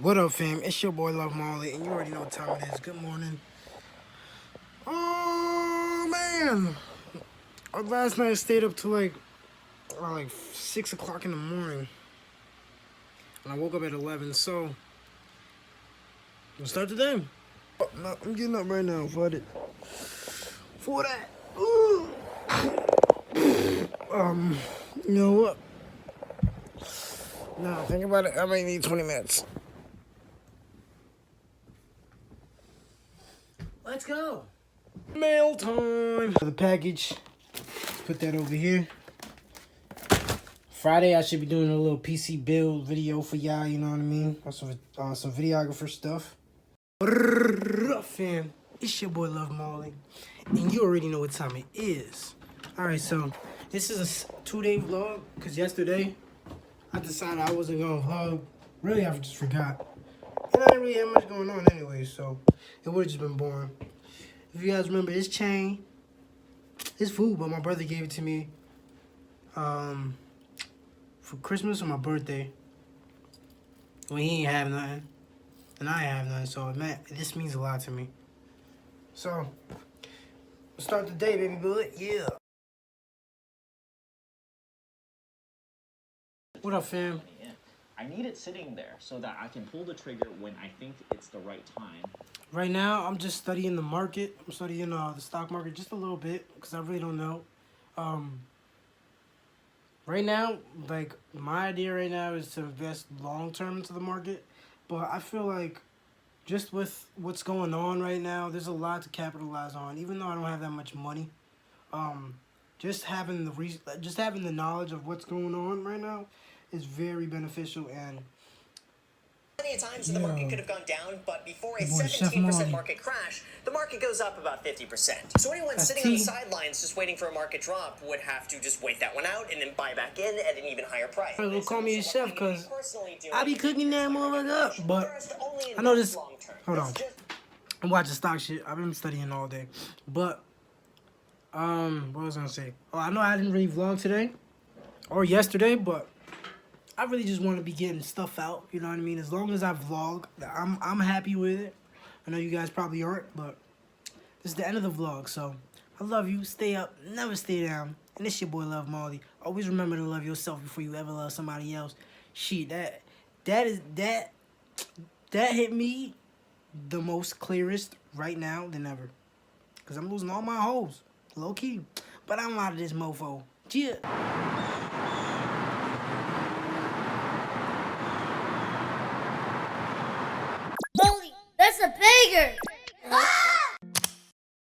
What up, fam? It's your boy Love Molly, and you already know what time it is. Good morning. Oh man, last night I stayed up till like 6 o'clock in the morning, and I woke up at 11. So let's start the day. Oh, no, I'm getting up right now for it. For that. Ooh. You know what? Now think about it. I might need 20 minutes. Let's go. Mail time. The package. Put that over here. Friday, I should be doing a little PC build video for y'all. You know what I mean? Some videographer stuff. What up, fam? It's your boy Love Molly, and you already know what time it is. All right, so this is a 2-day vlog because yesterday I decided I wasn't gonna vlog. Really, I just forgot, and I didn't really have much going on anyway, so it would have just been boring. If you guys remember this chain, it's food, but my brother gave it to me for Christmas or my birthday. When he ain't have nothing, and I ain't have nothing, so this means a lot to me. So, let's start the day, baby boy. Yeah. What up, fam? I need it sitting there so that I can pull the trigger when I think it's the right time. Right now, I'm just studying the market. I'm studying the stock market just a little bit because I really don't know. Right now, like, my idea right now is to invest long-term into the market. But I feel like just with what's going on right now, there's a lot to capitalize on. Even though I don't have that much money, just having the knowledge of what's going on right now is very beneficial. And Plenty of times the market could have gone down, but before a 17% market crash, the market goes up about 50%. So anyone sitting on the sidelines just waiting for a market drop would have to just wait that one out and then buy back in at an even higher price. They'll call me a chef because I be cooking that motherfucker up. But I know this. Hold on. I'm watching stock shit. I've been studying all day. But what was I gonna say? Oh, I know I didn't really vlog today or yesterday, but I really just want to be getting stuff out. You know what I mean? As long as I vlog, I'm happy with it. I know you guys probably aren't, but this is the end of the vlog. So I love you. Stay up, never stay down. And it's your boy Love Molly. Always remember to love yourself before you ever love somebody else. Shit, that hit me the most clearest right now than ever. Cause I'm losing all my hoes, low key. But I'm out of this mofo. Yeah.